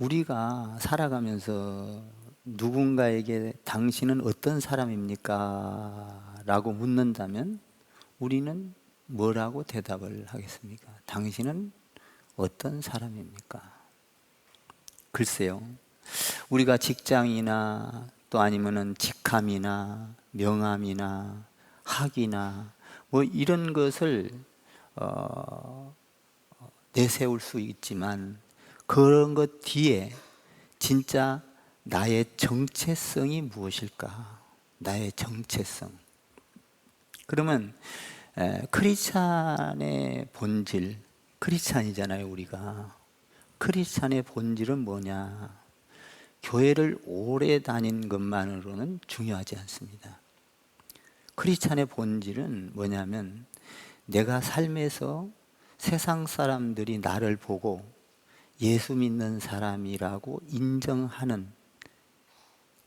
우리가 살아가면서 누군가에게 당신은 어떤 사람입니까? 라고 묻는다면 우리는 뭐라고 대답을 하겠습니까? 당신은 어떤 사람입니까? 글쎄요, 우리가 직장이나 또 아니면은 직함이나 명함이나 학위나 뭐 이런 것을 내세울 수 있지만 그런 것 뒤에 진짜 나의 정체성이 무엇일까? 나의 정체성. 그러면 크리스찬의 본질, 크리스찬이잖아요, 우리가. 크리스찬의 본질은 뭐냐? 교회를 오래 다닌 것만으로는 중요하지 않습니다. 크리스찬의 본질은 뭐냐면 내가 삶에서 세상 사람들이 나를 보고 예수 믿는 사람이라고 인정하는,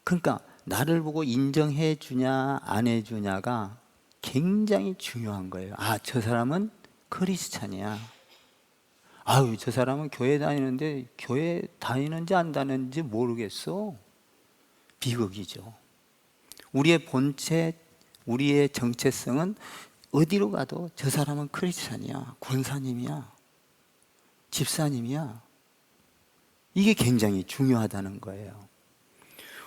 그러니까 나를 보고 인정해 주냐 안 해 주냐가 굉장히 중요한 거예요. 아, 저 사람은 크리스찬이야. 아유, 저 사람은 교회 다니는데 교회 다니는지 안 다니는지 모르겠어. 비극이죠. 우리의 본체, 우리의 정체성은 어디로 가도 저 사람은 크리스찬이야, 권사님이야, 집사님이야. 이게 굉장히 중요하다는 거예요.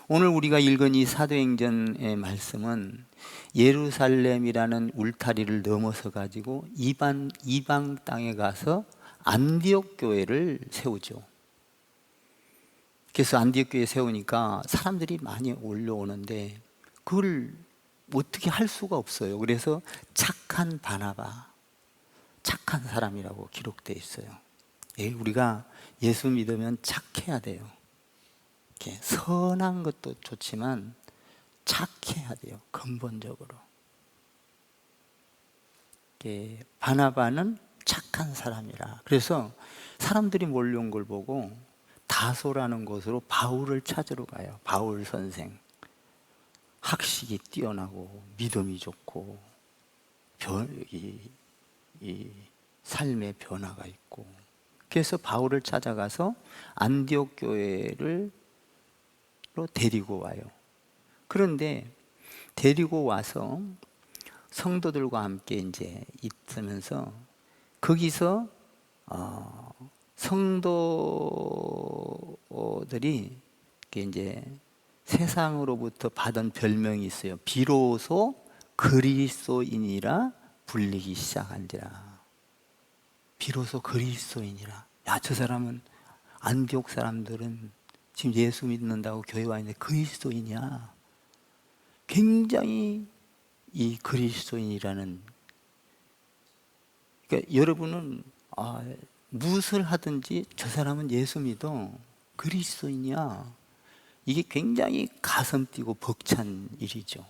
오늘 우리가 읽은 이 사도행전의 말씀은 예루살렘이라는 울타리를 넘어서 가지고 이방 땅에 가서 안디옥 교회를 세우죠. 그래서 안디옥 교회 세우니까 사람들이 많이 올려오는데 그걸 어떻게 할 수가 없어요. 그래서 착한 바나바, 착한 사람이라고 기록되어 있어요. 우리가 예수 믿으면 착해야 돼요. 이렇게 선한 것도 좋지만 착해야 돼요. 근본적으로. 바나바는 착한 사람이라. 그래서 사람들이 몰려온 걸 보고 다소라는 곳으로 바울을 찾으러 가요. 바울 선생. 학식이 뛰어나고 믿음이 좋고 이 삶의 변화가 있고, 그래서 바울을 찾아가서 안디옥 교회를 데리고 와요. 그런데 데리고 와서 성도들과 함께 이제 있으면서 거기서 성도들이 이제 세상으로부터 받은 별명이 있어요. 비로소 그리스도인이라 불리기 시작한지라. 비로소 그리스도인이라. 야, 저 사람은, 안디옥 사람들은 지금 예수 믿는다고 교회 와 있는데 그리스도인이야. 굉장히 이 그리스도인이라는, 그러니까 여러분은 무엇을 하든지 저 사람은 예수 믿어, 그리스도인이야. 이게 굉장히 가슴 뛰고 벅찬 일이죠.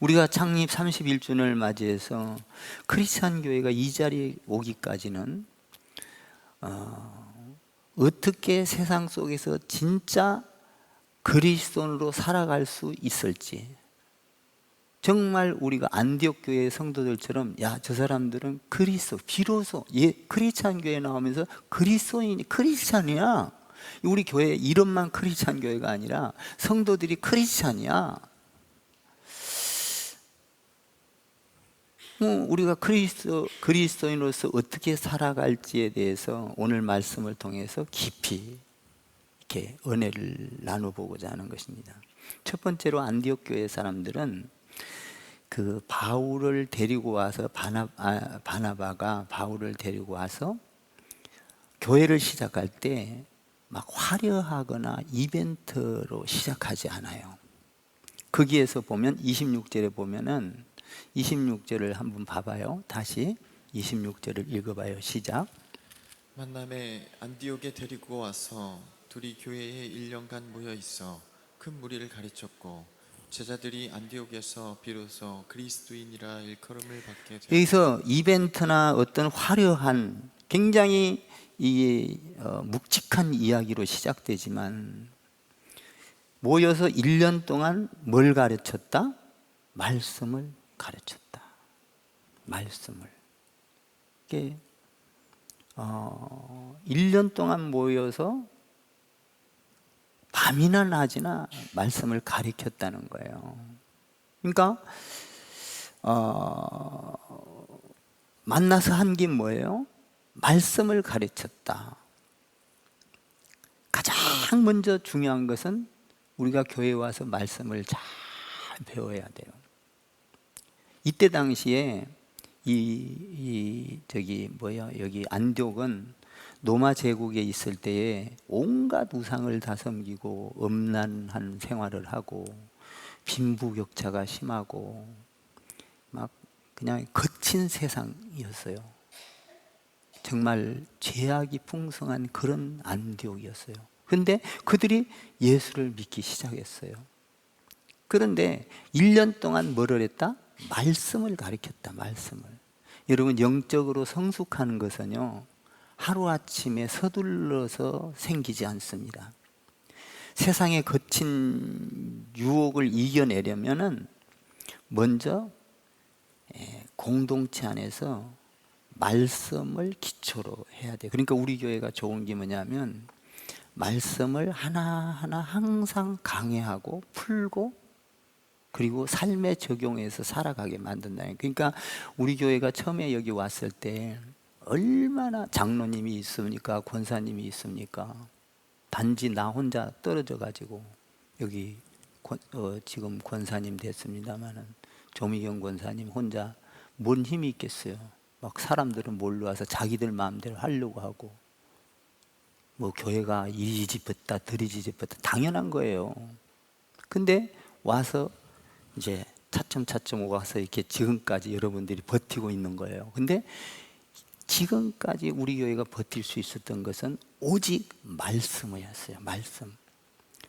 우리가 창립 31주년을 맞이해서 크리스찬 교회가 이 자리에 오기까지는 어떻게 세상 속에서 진짜 그리스도인으로 살아갈 수 있을지, 정말 우리가 안디옥 교회 성도들처럼 야, 저 사람들은 그리스도, 비로소 크리스찬 교회 나오면서 그리스도인이 크리스찬이야. 우리 교회 이름만 크리스찬 교회가 아니라 성도들이 크리스찬이야. 우리가 그리스도인으로서 어떻게 살아갈지에 대해서 오늘 말씀을 통해서 깊이 이렇게 은혜를 나눠보고자 하는 것입니다. 첫 번째로 안디옥 교회 사람들은 그 바울을 데리고 와서 바나바가 바울을 데리고 와서 교회를 시작할 때 막 화려하거나 이벤트로 시작하지 않아요. 거기에서 보면 26절에 보면은 26절을 한번 봐봐요. 다시 26절을 읽어봐요. 시작. 만남에 안디옥에 데리고 와서 둘이 교회에 1년간 모여 있어 큰 무리를 가르쳤고 제자들이 안디옥에서 비로소 그리스도인이라 일컬음을 받게 되었다. 여기서 이벤트나 어떤 화려한 굉장히 묵직한 이야기로 시작되지만 모여서 1년 동안 뭘 가르쳤다? 말씀을 가르쳤다. 말씀을. 이게 1년 동안 모여서 밤이나 낮이나 말씀을 가리켰다는 거예요. 그러니까 만나서 한 게 뭐예요? 말씀을 가르쳤다. 가장 먼저 중요한 것은 우리가 교회에 와서 말씀을 잘 배워야 돼요. 이때 당시에 여기 안디옥은 로마 제국에 있을 때에 온갖 우상을 다 섬기고 음란한 생활을 하고 빈부격차가 심하고 막 그냥 거친 세상이었어요. 정말 죄악이 풍성한 그런 안디옥이었어요. 그런데 그들이 예수를 믿기 시작했어요. 그런데 1년 동안 뭐를 했다? 말씀을 가르쳤다. 말씀을. 여러분, 영적으로 성숙하는 것은요, 하루아침에 서둘러서 생기지 않습니다. 세상의 거친 유혹을 이겨내려면은 먼저 공동체 안에서 말씀을 기초로 해야 돼요. 그러니까 우리 교회가 좋은 게 뭐냐면 말씀을 하나하나 항상 강해하고 풀고 그리고 삶에 적용해서 살아가게 만든다. 그러니까 우리 교회가 처음에 여기 왔을 때 얼마나 장로님이 있습니까? 권사님이 있습니까? 단지 나 혼자 떨어져 가지고 여기 지금 권사님 됐습니다마는 조미경 권사님 혼자 뭔 힘이 있겠어요? 막 사람들은 몰려와서 자기들 마음대로 하려고 하고 뭐 교회가 이리 집었다 저리 집었다 당연한 거예요. 근데 와서 이제 차츰차츰 와서 이렇게 지금까지 여러분들이 버티고 있는 거예요. 근데 지금까지 우리 교회가 버틸 수 있었던 것은 오직 말씀이었어요. 말씀.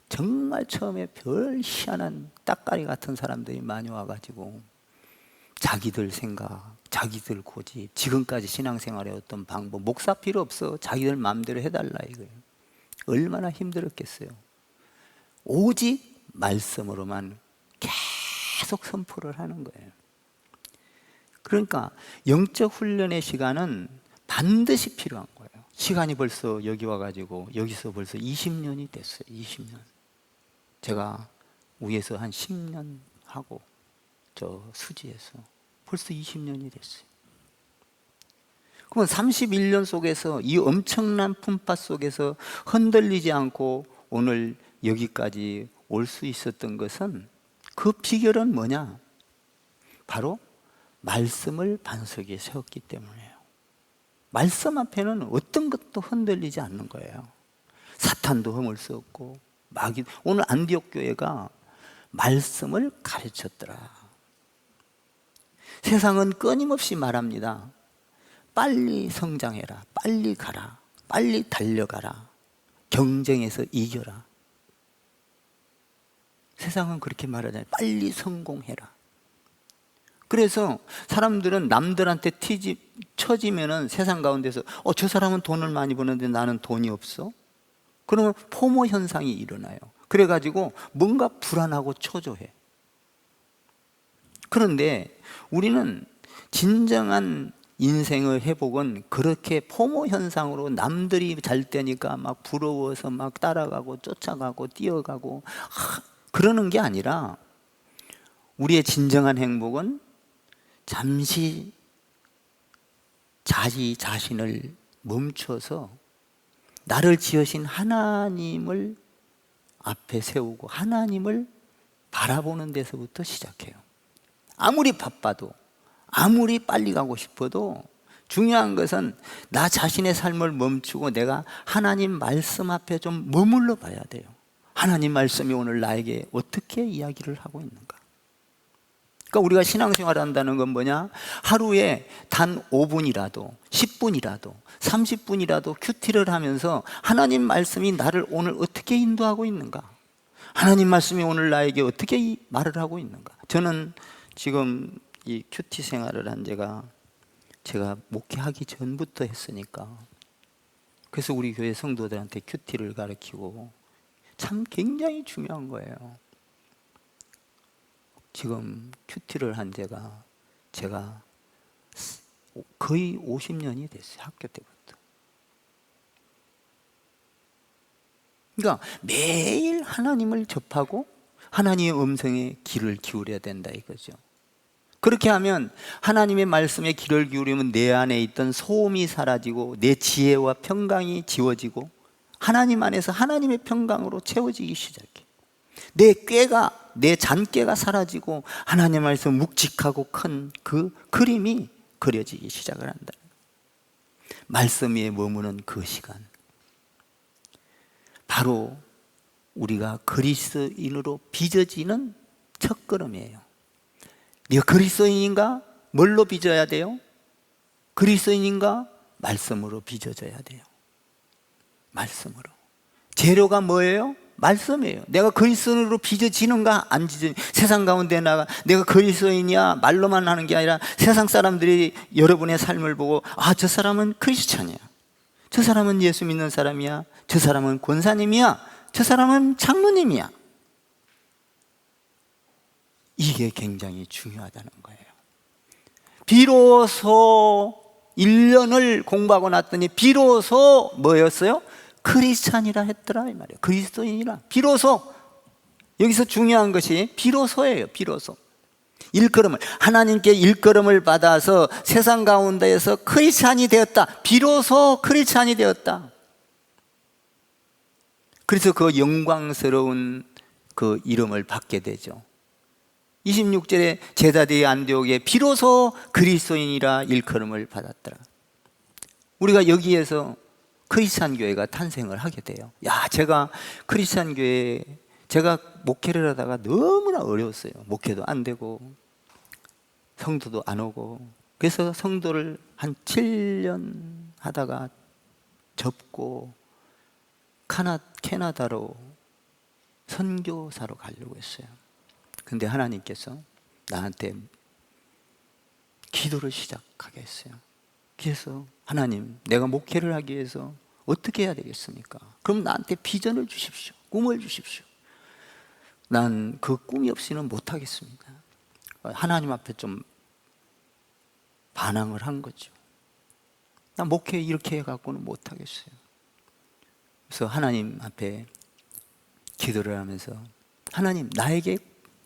정말 처음에 별 희한한 따까리 같은 사람들이 많이 와가지고 자기들 생각, 자기들 고집, 지금까지 신앙생활의 어떤 방법, 목사 필요 없어. 자기들 마음대로 해달라 이거예요. 얼마나 힘들었겠어요. 오직 말씀으로만 계속 선포를 하는 거예요. 그러니까 영적 훈련의 시간은 반드시 필요한 거예요. 시간이 벌써 여기 와가지고 여기서 벌써 20년이 됐어요. 20년. 제가 위에서 한 10년 하고 저 수지에서 벌써 20년이 됐어요. 그러면 31년 속에서 이 엄청난 품파 속에서 흔들리지 않고 오늘 여기까지 올 수 있었던 것은 그 비결은 뭐냐? 바로 말씀을 반석에 세웠기 때문이에요. 말씀 앞에는 어떤 것도 흔들리지 않는 거예요. 사탄도 허물 수 없고 마귀. 오늘 안디옥 교회가 말씀을 가르쳤더라. 세상은 끊임없이 말합니다. 빨리 성장해라, 빨리 가라, 빨리 달려가라, 경쟁에서 이겨라. 세상은 그렇게 말하잖아요. 빨리 성공해라. 그래서 사람들은 남들한테 쳐지면은 세상 가운데서 저 사람은 돈을 많이 버는데 나는 돈이 없어? 그러면 포모 현상이 일어나요. 그래가지고 뭔가 불안하고 초조해. 그런데 우리는 진정한 인생의 회복은 그렇게 포모 현상으로 남들이 잘 되니까 막 부러워서 막 따라가고 쫓아가고 뛰어가고 그러는 게 아니라 우리의 진정한 행복은 잠시 자기 자신을 멈춰서 나를 지으신 하나님을 앞에 세우고 하나님을 바라보는 데서부터 시작해요. 아무리 바빠도 아무리 빨리 가고 싶어도 중요한 것은 나 자신의 삶을 멈추고 내가 하나님 말씀 앞에 좀 머물러 봐야 돼요. 하나님 말씀이 오늘 나에게 어떻게 이야기를 하고 있는가? 그러니까 우리가 신앙생활을 한다는 건 뭐냐? 하루에 단 5분이라도 10분이라도 30분이라도 큐티를 하면서 하나님 말씀이 나를 오늘 어떻게 인도하고 있는가? 하나님 말씀이 오늘 나에게 어떻게 말을 하고 있는가? 저는 지금 이 큐티 생활을 한 제가 목회하기 전부터 했으니까 그래서 우리 교회 성도들한테 큐티를 가르치고 참 굉장히 중요한 거예요. 지금 큐티를 한 제가 거의 50년이 됐어요. 학교 때부터. 그러니까 매일 하나님을 접하고 하나님의 음성에 귀를 기울여야 된다 이거죠. 그렇게 하면 하나님의 말씀에 귀를 기울이면 내 안에 있던 소음이 사라지고 내 지혜와 평강이 지워지고 하나님 안에서 하나님의 평강으로 채워지기 시작해. 내 잔꾀가 사라지고 하나님 안에서 묵직하고 큰 그 그림이 그려지기 시작을 한다. 말씀 위에 머무는 그 시간, 바로 우리가 그리스도인으로 빚어지는 첫걸음이에요. 네가 그리스도인인가? 뭘로 빚어야 돼요? 그리스도인인가? 말씀으로 빚어져야 돼요. 말씀으로. 재료가 뭐예요? 말씀이에요. 내가 그리스도인으로 빚어지는가? 안 빚어지는. 세상 가운데 내가 그리스도인이야 말로만 하는 게 아니라 세상 사람들이 여러분의 삶을 보고 아, 저 사람은 크리스찬이야, 저 사람은 예수 믿는 사람이야, 저 사람은 권사님이야, 저 사람은 장로님이야. 이게 굉장히 중요하다는 거예요. 비로소 1년을 공부하고 났더니 비로소 뭐였어요? 크리스찬이라 했더라 이 말이에요. 그리스도인이라. 비로소. 여기서 중요한 것이 비로소예요. 비로소. 일걸음을, 하나님께 일걸음을 받아서 세상 가운데에서 크리스찬이 되었다. 비로소 크리스찬이 되었다. 그래서 그 영광스러운 그 이름을 받게 되죠. 26절에 제자들이 안디옥에 비로소 그리스도인이라 일컬음을 받았더라. 우리가 여기에서 크리스찬 교회가 탄생을 하게 돼요. 야, 제가 크리스찬 교회, 제가 목회를 하다가 너무나 어려웠어요. 목회도 안 되고 성도도 안 오고. 그래서 성도를 한 7년 하다가 접고 캐나다로 선교사로 가려고 했어요. 근데 하나님께서 나한테 기도를 시작하게 했어요. 그래서 하나님, 내가 목회를 하기 위해서 어떻게 해야 되겠습니까? 그럼 나한테 비전을 주십시오. 꿈을 주십시오. 난 그 꿈이 없이는 못하겠습니다. 하나님 앞에 좀 반항을 한 거죠. 나 목회 이렇게 해갖고는 못하겠어요. 그래서 하나님 앞에 기도를 하면서 하나님, 나에게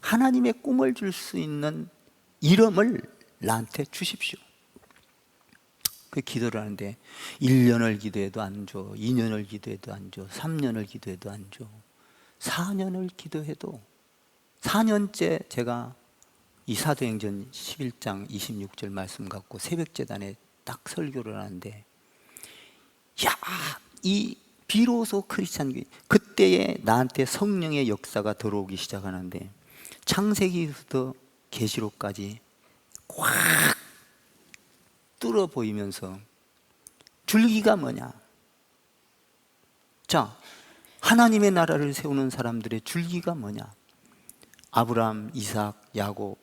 하나님의 꿈을 줄 수 있는 이름을 나한테 주십시오. 그 기도를 하는데 1년을 기도해도 안 줘, 2년을 기도해도 안 줘, 3년을 기도해도 안 줘, 4년을 기도해도 4년째 제가 이 사도행전 11장 26절 말씀 갖고 새벽재단에 딱 설교를 하는데, 야, 이 비로소 크리스찬 교회, 그때에 나한테 성령의 역사가 들어오기 시작하는데 창세기부터 계시록까지 꽉 뚫어 보이면서 줄기가 뭐냐? 자, 하나님의 나라를 세우는 사람들의 줄기가 뭐냐? 아브라함, 이삭, 야곱,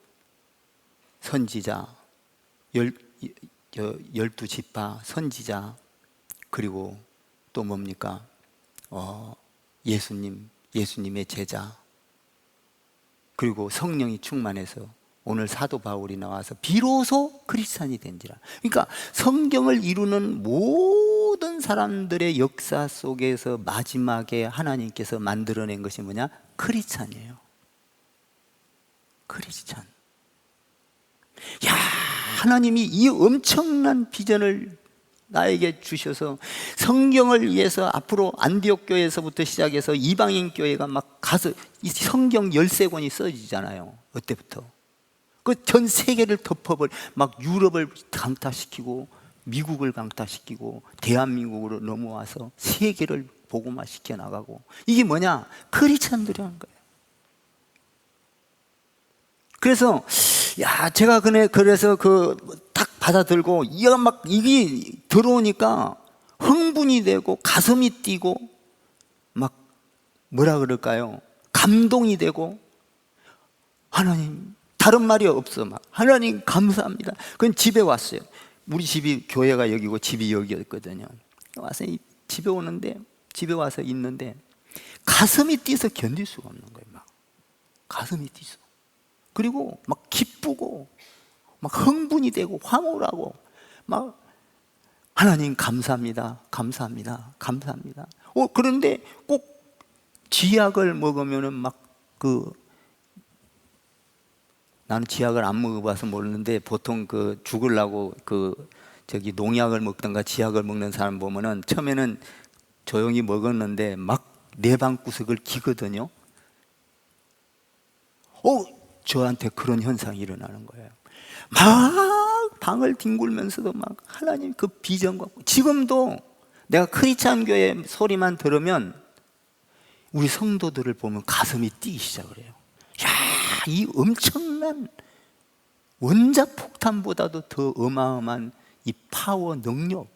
선지자, 12지파 선지자, 그리고 또 뭡니까? 예수님의 제자, 그리고 성령이 충만해서 오늘 사도 바울이 나와서 비로소 크리스찬이 된지라. 그러니까 성경을 이루는 모든 사람들의 역사 속에서 마지막에 하나님께서 만들어낸 것이 뭐냐? 크리스찬이에요. 크리스찬. 야, 하나님이 이 엄청난 비전을 나에게 주셔서 성경을 위해서 앞으로 안디옥 교회에서부터 시작해서 이방인 교회가 막 가서 이 성경 13권이 써지잖아요. 그때부터 그 전 세계를 덮어버려, 막 유럽을 강타시키고 미국을 강타시키고 대한민국으로 넘어와서 세계를 복음화시켜 나가고. 이게 뭐냐? 크리스찬들이라는 거예요. 그래서 야, 제가 그래서 딱 받아들고 이게 들어오니까 흥분이 되고 가슴이 뛰고 막 뭐라 그럴까요? 감동이 되고, 하나님, 다른 말이 없어. 막 하나님 감사합니다. 그건 집에 왔어요. 우리 집이 교회가 여기고 집이 여기였거든요. 와서 집에 오는데, 집에 와서 있는데 가슴이 뛰어서 견딜 수가 없는 거예요. 막 가슴이 뛰어. 그리고 막 기쁘고 막 흥분이 되고 황홀하고 막 하나님 감사합니다, 감사합니다, 감사합니다. 그런데 꼭 쥐약을 먹으면은 나는 쥐약을 안 먹어봐서 모르는데 보통 죽으려고 농약을 먹던가 쥐약을 먹는 사람 보면은 처음에는 조용히 먹었는데 막 내 방구석을 기거든요. 저한테 그런 현상이 일어나는 거예요. 막 방을 뒹굴면서도 막 하나님 그 비전과, 지금도 내가 크리스찬 교회 소리만 들으면 우리 성도들을 보면 가슴이 뛰기 시작을 해요. 야, 이 엄청난 원자 폭탄보다도 더 어마어마한 이 파워, 능력.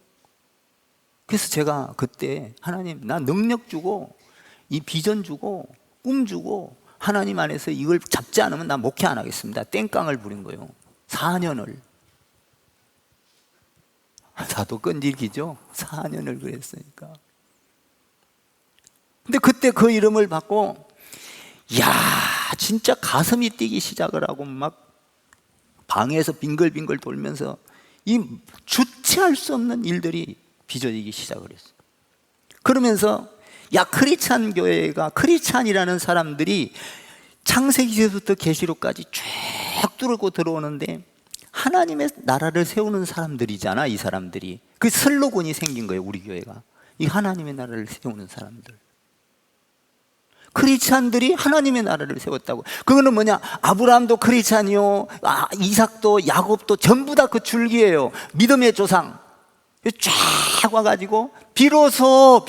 그래서 제가 그때 하나님, 나 능력 주고 이 비전 주고 꿈 주고 하나님 안에서 이걸 잡지 않으면 나 목회 안 하겠습니다. 땡깡을 부린 거예요. 4년을. 나도 끈질기죠. 4년을 그랬으니까. 근데 그때 그 이름을 받고 진짜 가슴이 뛰기 시작을 하고 막 방에서 빙글빙글 돌면서 이 주체할 수 없는 일들이 빚어지기 시작을 했어요. 그러면서 크리스찬 교회가, 크리스찬이라는 사람들이 창세기에서부터 계시록까지 쭉 뚫고 들어오는데 하나님의 나라를 세우는 사람들이잖아. 이 사람들이 그 슬로건이 생긴 거예요. 우리 교회가 이 하나님의 나라를 세우는 사람들, 크리스찬들이 하나님의 나라를 세웠다고. 그거는 뭐냐? 아브라함도 크리스찬이요, 이삭도 야곱도 전부 다 그 줄기예요. 믿음의 조상 쫙 와가지고 비로소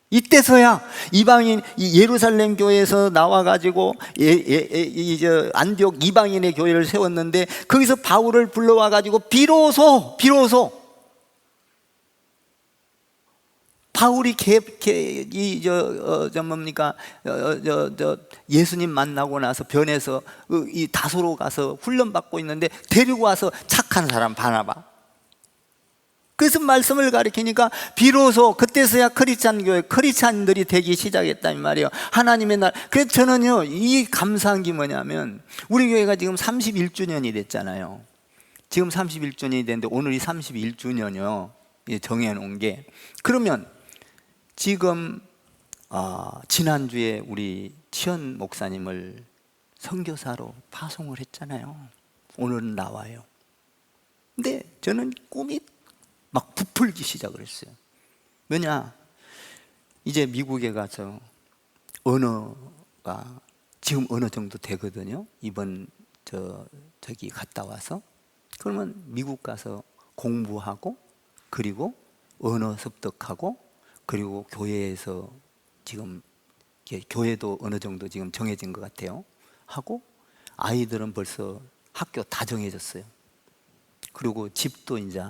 이때서야 이방인 예루살렘 교회에서 나와가지고 안디옥 이방인의 교회를 세웠는데 거기서 바울을 불러와가지고 비로소 바울이 예수님 만나고 나서 변해서 이 다소로 가서 훈련받고 있는데 데리고 와서 착한 사람 바나바. 그래서 말씀을 가르치니까 비로소 그때서야 크리스찬 교회, 크리스찬들이 되기 시작했단 말이에요. 하나님의 날. 그래서 저는요, 이 감사한 게 뭐냐면 우리 교회가 지금 31주년이 됐잖아요. 지금 31주년이 됐는데 오늘이 31주년이요. 정해놓은 게. 그러면 지금 지난주에 우리 치현 목사님을 선교사로 파송을 했잖아요. 오늘은 나와요. 근데 저는 꿈이 막 부풀기 시작을 했어요. 왜냐? 이제 미국에 가서 언어가 지금 어느 정도 되거든요. 이번 저기 갔다 와서. 그러면 미국 가서 공부하고 그리고 언어 습득하고 그리고 교회에서 지금 교회도 어느 정도 지금 정해진 것 같아요. 하고 아이들은 벌써 학교 다 정해졌어요. 그리고 집도 이제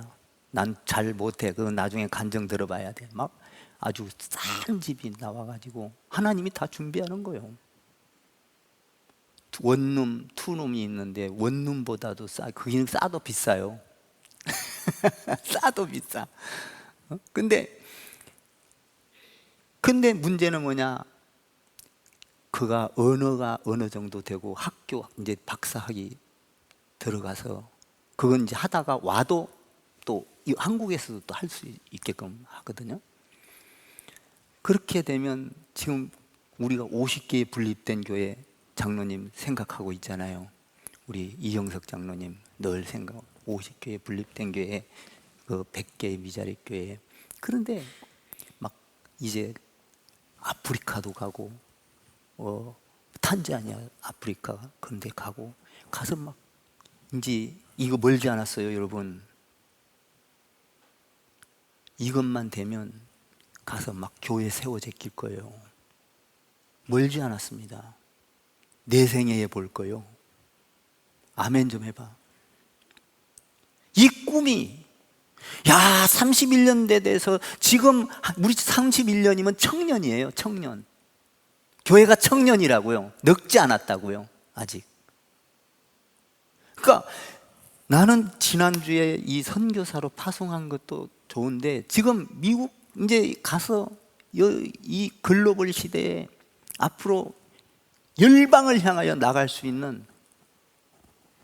난 잘 못해. 그건 나중에 간증 들어봐야 돼. 막 아주 싼 집이 나와가지고 하나님이 다 준비하는 거예요. 원룸, 투룸이 있는데 원룸보다도 그게 싸도 비싸요. 싸도 비싸. 근데 문제는 뭐냐? 그가 언어가 어느 정도 되고 학교 이제 박사학위 들어가서 그건 이제 하다가 와도 또 한국에서도 또 할 수 있게끔 하거든요. 그렇게 되면 지금 우리가 50개의 분립된 교회 장로님 생각하고 있잖아요. 우리 이영석 장로님 늘 생각 50개의 분립된 교회, 그 100개의 미자립 교회. 그런데 막 이제 아프리카도 가고 탄자니아, 아프리카 그런 데 가서 막 이제 이거 멀지 않았어요, 여러분. 이것만 되면 가서 막 교회 세워 제낄 거예요. 멀지 않았습니다. 내 생애에 볼 거예요. 아멘 좀 해봐. 이 꿈이 31년 돼서 지금 우리 31년이면 청년이에요. 청년. 교회가 청년이라고요. 늙지 않았다고요. 아직. 그러니까 나는 지난주에 이 선교사로 파송한 것도 좋은데 지금 미국 이제 가서 이 글로벌 시대에 앞으로 열방을 향하여 나갈 수 있는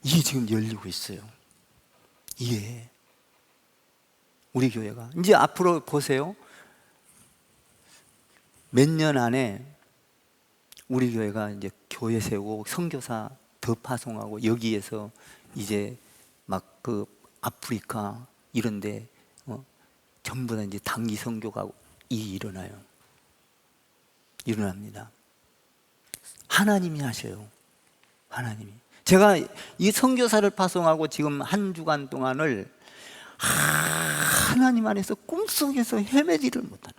이게 지금 열리고 있어요. 이게 우리 교회가 이제 앞으로 보세요. 몇 년 안에 우리 교회가 이제 교회 세우고 선교사 더 파송하고 여기에서 이제 막 그 아프리카 이런데 전부 다 이제 단기 선교가 일어나요. 일어납니다. 하나님이 하셔요. 하나님이. 제가 이 선교사를 파송하고 지금 한 주간 동안을 하나님 안에서 꿈속에서 헤매지를 못하는,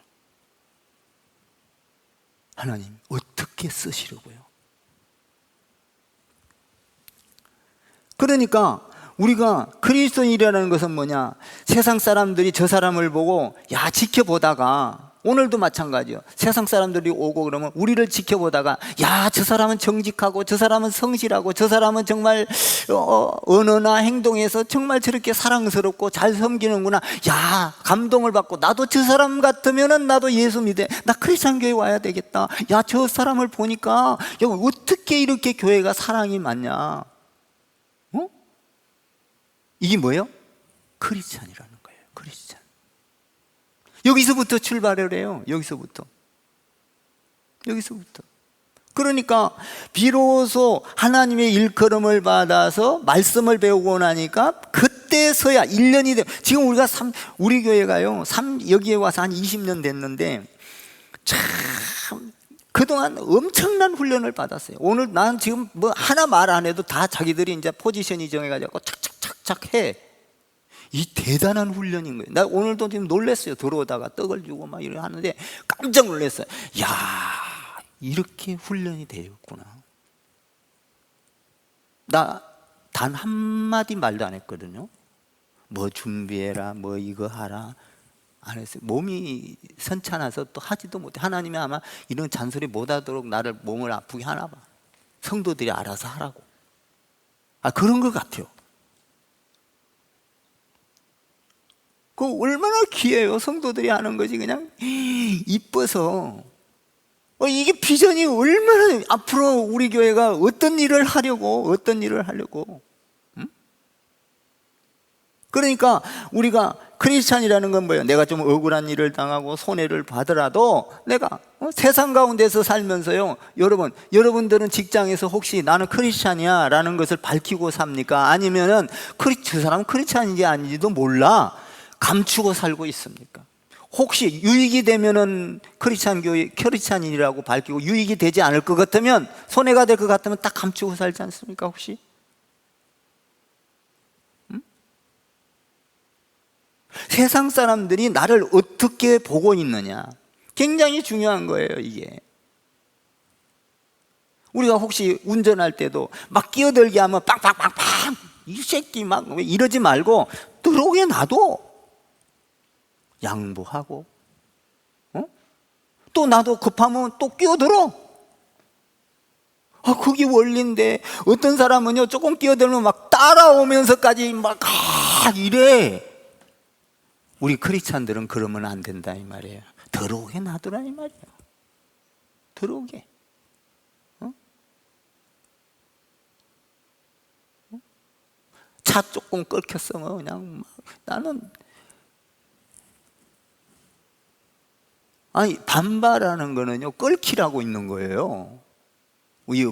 하나님 어떻게 쓰시려고요? 그러니까 우리가 그리스도인이라는 것은 뭐냐? 세상 사람들이 저 사람을 보고 야 지켜보다가, 오늘도 마찬가지요. 세상 사람들이 오고 그러면 우리를 지켜보다가 야 저 사람은 정직하고 저 사람은 성실하고 저 사람은 정말 언어나 행동에서 정말 저렇게 사랑스럽고 잘 섬기는구나. 야 감동을 받고 나도 저 사람 같으면은 나도 예수 믿어. 나 크리스천 교회 와야 되겠다. 야 저 사람을 보니까 야, 어떻게 이렇게 교회가 사랑이 많냐? 이게 뭐예요? 크리스찬이라는 거예요. 크리스찬. 여기서부터 출발을 해요. 여기서부터. 그러니까 비로소 하나님의 일컬음을 받아서 말씀을 배우고 나니까 그때서야 1년이 돼요. 지금 우리 교회가요, 여기에 와서 한 20년 됐는데 참 그동안 엄청난 훈련을 받았어요. 오늘 난 지금 뭐 하나 말 안 해도 다 자기들이 이제 포지션이 정해가지고 착착착착 해. 이 대단한 훈련인 거예요. 나 오늘도 지금 놀랐어요. 들어오다가 떡을 주고 막 이렇게 하는데 깜짝 놀랐어요. 야, 이렇게 훈련이 되었구나. 나 단 한마디 말도 안 했거든요. 뭐 준비해라, 뭐 이거 하라. 안 했어요. 몸이 선찮아서 또 하지도 못해. 하나님이 아마 이런 잔소리 못하도록 나를 몸을 아프게 하나 봐. 성도들이 알아서 하라고. 그런 것 같아요. 그 얼마나 귀해요. 성도들이 하는 것이 그냥 이뻐서. 이게 비전이 얼마나 앞으로 우리 교회가 어떤 일을 하려고. 응? 그러니까 우리가 크리스찬이라는 건 뭐예요? 내가 좀 억울한 일을 당하고 손해를 받으라도 내가 세상 가운데서 살면서요, 여러분들은 직장에서 혹시 나는 크리스찬이야 라는 것을 밝히고 삽니까? 아니면은 저 사람은 크리스찬인지 아닌지도 몰라 감추고 살고 있습니까? 혹시 유익이 되면은 크리스찬인이라고 밝히고, 유익이 되지 않을 것 같으면, 손해가 될 것 같으면 딱 감추고 살지 않습니까 혹시? 응? 세상 사람들이 나를 어떻게 보고 있느냐, 굉장히 중요한 거예요. 이게 우리가 혹시 운전할 때도 막 끼어들게 하면 빵빵빵빵, 이 새끼 막 이러지 말고 들어오게 놔둬. 양보하고, 또 나도 급하면 또 끼어들어. 그게 원리인데, 어떤 사람은요 조금 끼어들면 막 따라오면서까지 막 이래. 우리 크리스찬들은 그러면 안 된다 이 말이에요. 들어오게 놔두라 이 말이에요. 들어오게. 차 조금 끓였으면 그냥 막, 나는 반발하는 거는요 끓기라고 있는 거예요. 이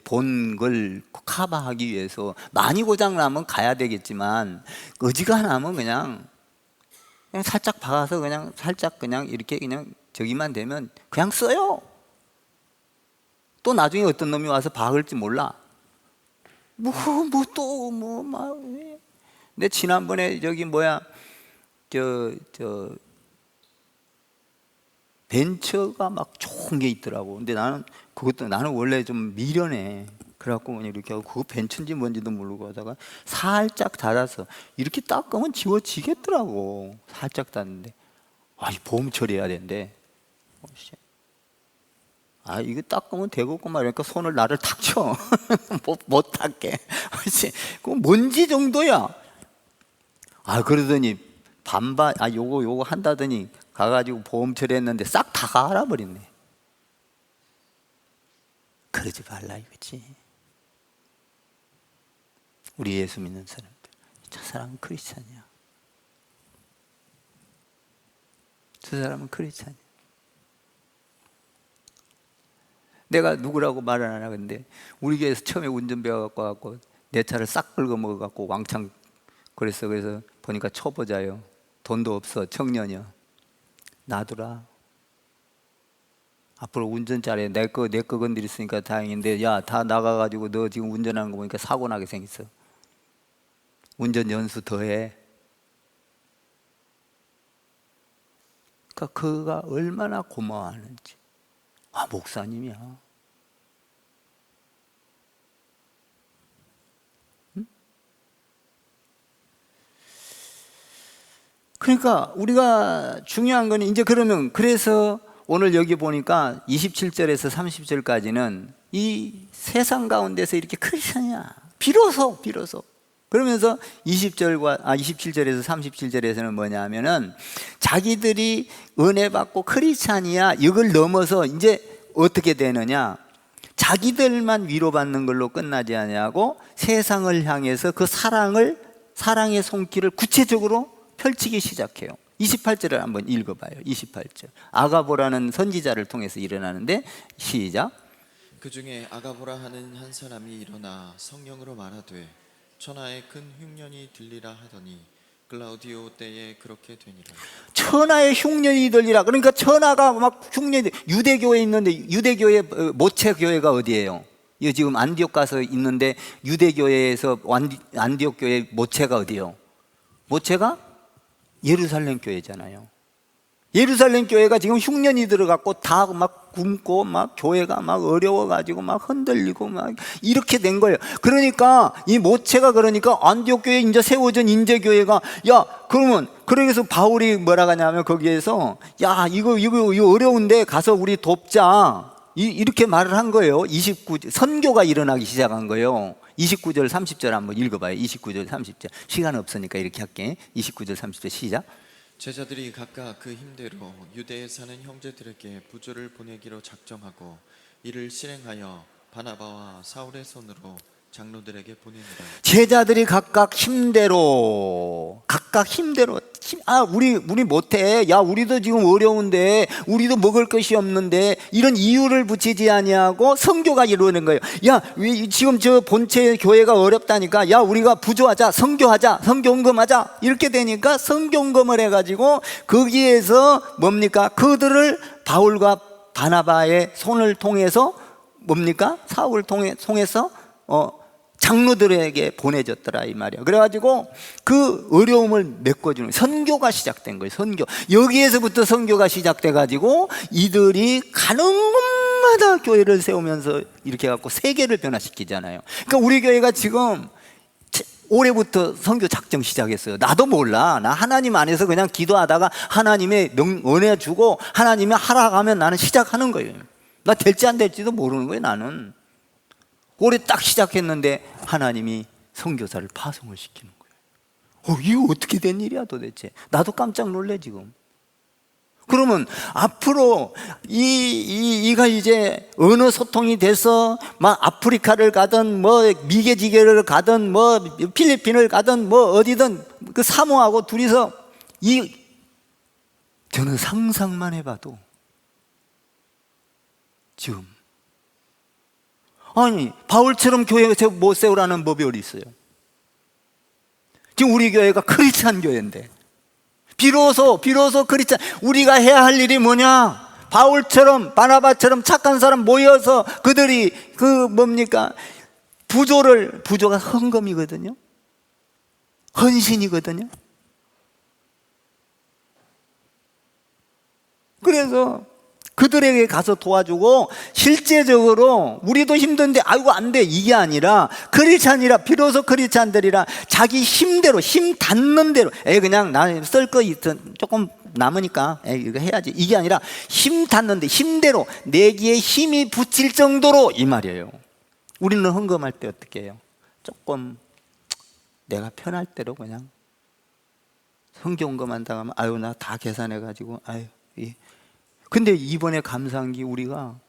본걸 커버하기 위해서. 많이 고장나면 가야 되겠지만 어지간하면 그냥 살짝 박아서 그냥 살짝 그냥 이렇게 그냥 저기만 되면 그냥 써요. 또 나중에 어떤 놈이 와서 박을지 몰라. 근데 지난번에 벤처가 막 좋은 게 있더라고. 근데 나는 원래 좀 미련해. 그래갖고 그냥 이렇게 하고, 그거 벤처인지 뭔지도 모르고 하다가 살짝 닫아서 이렇게 닦으면 지워지겠더라고. 살짝 닫는데 보험 처리해야 된대. 이거 닦으면 되겠구만. 그러니까 손을 나를 탁 쳐. 못 닦게. 그 먼지 정도야. 그러더니 반반, 요거 한다더니 가가지고 보험 처리했는데 싹 다 알아버렸네. 그러지 말라 이거지. 우리 예수 믿는 사람들, 저 사람은 크리스찬이야. 저 사람은 크리스찬이야. 내가 누구라고 말을 안 하는데 우리 교회에서 처음에 운전 배워갖고 내 차를 싹 긁어먹어갖고 왕창 그랬어. 그래서 보니까 초보자요. 돈도 없어. 청년이요. 놔두라. 앞으로 운전 잘해. 내 거 건드렸으니까 다행인데, 야, 다 나가가지고 너 지금 운전하는 거 보니까 사고 나게 생겼어. 운전 연수 더 해. 그러니까 그가 얼마나 고마워하는지. 아, 목사님이야. 응? 그러니까 우리가 중요한 거는 이제 그러면 그래서 오늘 여기 보니까 27절에서 30절까지는 이 세상 가운데서 이렇게 크리스천이야. 비로소 그러면서 27절에서 37절에서는 뭐냐 하면은 자기들이 은혜 받고 크리스찬이야 이걸 넘어서 이제 어떻게 되느냐, 자기들만 위로받는 걸로 끝나지 아니하고 세상을 향해서 그 사랑의 손길을 구체적으로 펼치기 시작해요. 28절을 한번 읽어봐요. 28절 아가보라는 선지자를 통해서 일어나는데, 시작. 그 중에 아가보라 하는 한 사람이 일어나 성령으로 말하되 천하에 큰 흉년이 들리라 하더니 글라우디오 때에 그렇게 되니라. 천하의 흉년이 들리라. 그러니까 천하가 막 흉년이, 유대교에 있는데 유대교의 모체 교회가 어디예요? 이 지금 안디옥 가서 있는데 유대교회에서 안디옥 교회 모체가 어디예요? 모체가 예루살렘 교회잖아요. 예루살렘 교회가 지금 흉년이 들어갔고 다 막 굶고 막 교회가 막 어려워가지고 막 흔들리고 막 이렇게 된 거예요. 그러니까 이 모체가, 그러니까 안디옥 교회 이제 세워진 인재교회가, 야, 그러면 그래서 바울이 뭐라 하냐면 거기에서, 야, 이거 어려운데 가서 우리 돕자, 이렇게 말을 한 거예요. 29절 선교가 일어나기 시작한 거예요. 29절 30절 한번 읽어봐요. 29절 30절 시간 없으니까 이렇게 할게. 29절 30절 시작. 제자들이 각각 그 힘대로 유대에 사는 형제들에게 부조를 보내기로 작정하고 이를 실행하여 바나바와 사울의 손으로 장로들에게 보내니라. 제자들이 각각 힘대로 우리 못해. 야, 우리도 지금 어려운데, 우리도 먹을 것이 없는데, 이런 이유를 붙이지 아니하고 선교가 이루어지는 거예요. 야, 지금 저 본체 교회가 어렵다니까, 야, 우리가 부조하자, 선교하자, 선교헌금하자, 이렇게 되니까 선교헌금을 해가지고 거기에서 뭡니까, 그들을 바울과 바나바의 손을 통해서 뭡니까, 사울을 통해서 장로들에게 보내줬더라 이 말이야. 그래가지고 그 어려움을 메꿔주는 선교가 시작된 거예요. 선교. 여기에서부터 선교가 시작돼가지고 이들이 가는 곳마다 교회를 세우면서 이렇게 해갖고 세계를 변화시키잖아요. 그러니까 우리 교회가 지금 올해부터 선교 작정 시작했어요. 나도 몰라. 나 하나님 안에서 그냥 기도하다가 하나님의 은혜 주고 하나님이 하라 하면 나는 시작하는 거예요. 나 될지 안 될지도 모르는 거예요. 나는 올해 딱 시작했는데 하나님이 선교사를 파송을 시키는 거예요. 이거 어떻게 된 일이야 도대체. 나도 깜짝 놀래 지금. 그러면 앞으로 이가 이제 언어 소통이 돼서 막 아프리카를 가든 뭐 미개지계를 가든 뭐 필리핀을 가든 뭐 어디든 그 사모하고 둘이서 저는 상상만 해봐도 지금, 아니, 바울처럼 교회 못 세우라는 법이 어디 있어요? 지금 우리 교회가 크리스찬 교회인데, 비로소 크리스찬, 우리가 해야 할 일이 뭐냐? 바울처럼 바나바처럼 착한 사람 모여서 그들이 부조가 헌금이거든요. 헌신이거든요. 그래서 그들에게 가서 도와주고, 실제적으로 우리도 힘든데 아이고 안 돼 이게 아니라, 크리스찬이라, 비로소 크리스찬들이라 자기 힘대로, 힘 닿는 대로, 그냥 나 쓸 거 조금 남으니까 이거 해야지, 이게 아니라 힘 닿는데 힘대로 내기에 힘이 붙일 정도로 이 말이에요. 우리는 헌금할 때 어떻게 해요? 조금 내가 편할 대로 그냥 선교 헌금한다고 하면 아유 나 다 계산해 가지고 아유 근데 이번에 감사한 게 우리가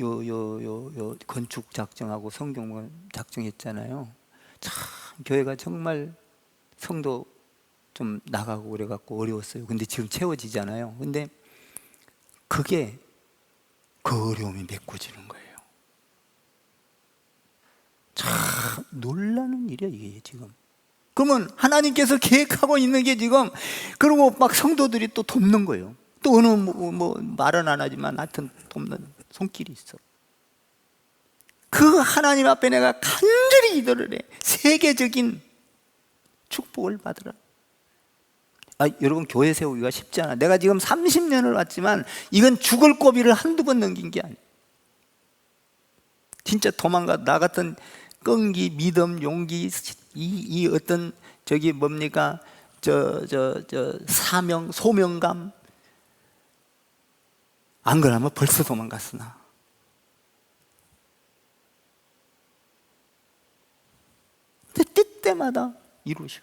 요 건축 작정하고 성경문 작정했잖아요. 참 교회가 정말 성도 좀 나가고 그래갖고 어려웠어요. 근데 지금 채워지잖아요. 근데 그게 그 어려움이 메꿔지는 거예요. 참 놀라는 일이야 이게 지금. 그러면 하나님께서 계획하고 있는 게 지금, 그리고 막 성도들이 또 돕는 거예요. 또 어느 말은 안 하지만 하여튼 돕는 손길이 있어. 그 하나님 앞에 내가 간절히 기도를 해. 세계적인 축복을 받으라. 여러분, 교회 세우기가 쉽지 않아. 내가 지금 30년을 왔지만 이건 죽을 고비를 한두 번 넘긴 게 아니야. 진짜 나 같은 끈기, 믿음, 용기, 이 어떤 저기 뭡니까? 사명, 소명감. 안 그러면 벌써 도망갔으나. 근데 때때마다 이루셔.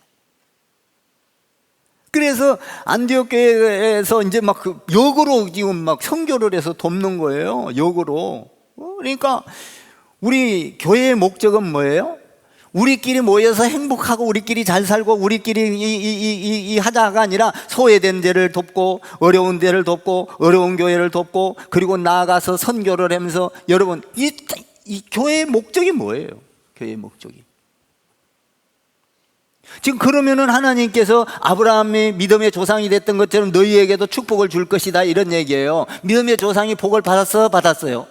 그래서 안디옥 교회에서 이제 막 역으로 지금 막 선교를 해서 돕는 거예요. 역으로. 그러니까 우리 교회의 목적은 뭐예요? 우리끼리 모여서 행복하고 우리끼리 잘 살고 우리끼리 하자가 아니라 소외된 데를 돕고 어려운 데를 돕고 어려운 교회를 돕고 그리고 나아가서 선교를 하면서, 여러분, 이 교회의 목적이 뭐예요? 교회의 목적이. 지금 그러면은 하나님께서 아브라함이 믿음의 조상이 됐던 것처럼 너희에게도 축복을 줄 것이다, 이런 얘기예요. 믿음의 조상이 복을 받았어요? 받았어요?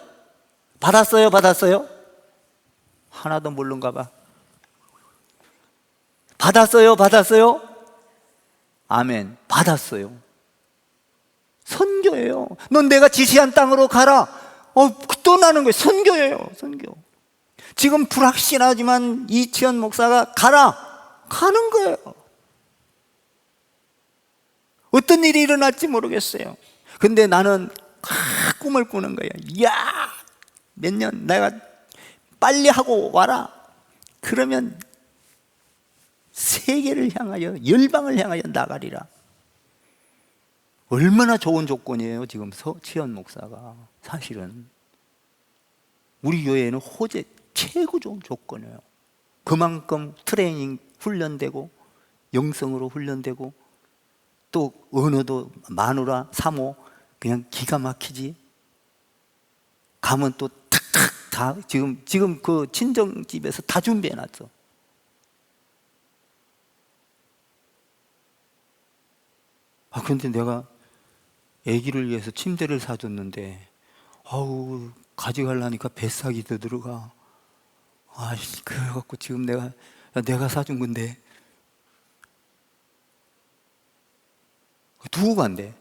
하나도 모르는가 봐. 받았어요? 아멘. 받았어요. 선교예요. 넌 내가 지시한 땅으로 가라. 떠나는 거예요. 선교예요. 선교. 지금 불확실하지만 이치현 목사가 가라. 가는 거예요. 어떤 일이 일어날지 모르겠어요. 근데 나는 꿈을 꾸는 거예요. 몇 년 내가 빨리 하고 와라. 그러면 세계를 향하여, 열방을 향하여 나가리라. 얼마나 좋은 조건이에요 지금 치현 목사가. 사실은 우리 교회에는 호재 최고 좋은 조건이에요. 그만큼 트레이닝 훈련되고 영성으로 훈련되고 또 언어도 마누라 사모 그냥 기가 막히지. 가면 또 탁탁 다 지금 그 친정집에서 다 준비해 놨어. 근데 내가 아기를 위해서 침대를 사줬는데 가져가려니까 뱃삭이 더 들어가. 그래갖고 지금 내가 사준 건데 두고 간대.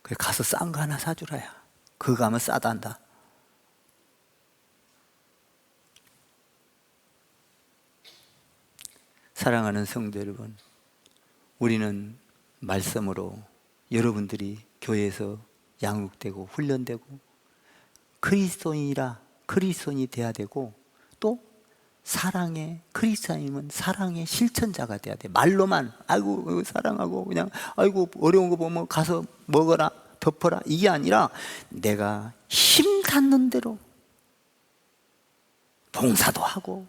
그래, 가서 싼 거 하나 사주라야. 그거 가면 싸단다. 사랑하는 성도 여러분, 우리는 말씀으로 여러분들이 교회에서 양육되고 훈련되고 그리스도인이 돼야 되고, 또 그리스도인은 사랑의 실천자가 돼야 돼. 말로만 사랑하고 그냥 어려운 거 보면 가서 먹어라 덮어라 이게 아니라 내가 힘 닿는 대로 봉사도 하고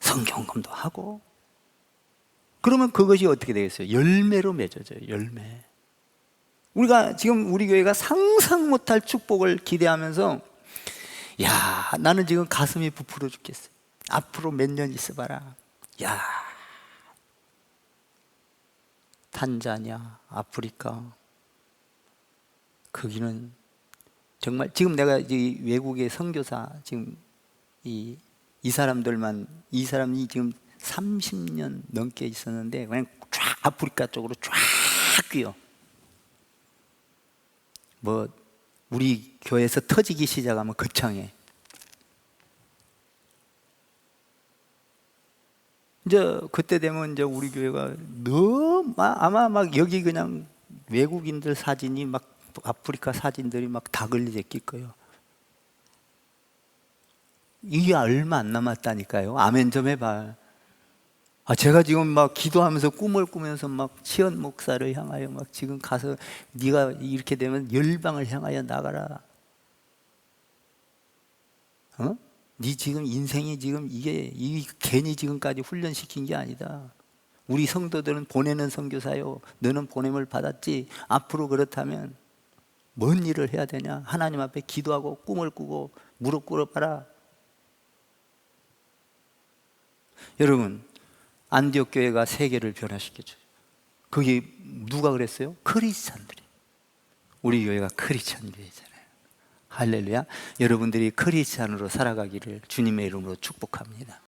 성경검도 하고, 그러면 그것이 어떻게 되겠어요? 열매로 맺어져요. 열매. 우리가 지금 우리 교회가 상상 못할 축복을 기대하면서 나는 지금 가슴이 부풀어 죽겠어요. 앞으로 몇 년 있어봐라. 탄자니아, 아프리카, 거기는 정말 지금 내가 외국의 선교사 지금 이 사람이 지금 30년 넘게 있었는데 그냥 쫙 아프리카 쪽으로 쫙 뛰어. 우리 교회에서 터지기 시작하면 거창해. 이제 그때 되면 이제 우리 교회가 너무 아마 막 여기 그냥 외국인들 사진이 막 아프리카 사진들이 막 다 걸리제 낄 거예요. 이게 얼마 안 남았다니까요. 아멘 좀 해봐. 제가 지금 막 기도하면서 꿈을 꾸면서 막 치현 목사를 향하여 막 지금 가서 네가 이렇게 되면 열방을 향하여 나가라. 네 지금 인생이 지금 이게 괜히 지금까지 훈련시킨 게 아니다. 우리 성도들은 보내는 선교사요, 너는 보냄을 받았지. 앞으로 그렇다면 뭔 일을 해야 되냐? 하나님 앞에 기도하고 꿈을 꾸고 무릎 꿇어봐라. 여러분, 안디옥 교회가 세계를 변화시켜줘요. 그게 누가 그랬어요? 크리스찬들이. 우리 교회가 크리스찬 교회잖아요. 할렐루야. 여러분들이 크리스찬으로 살아가기를 주님의 이름으로 축복합니다.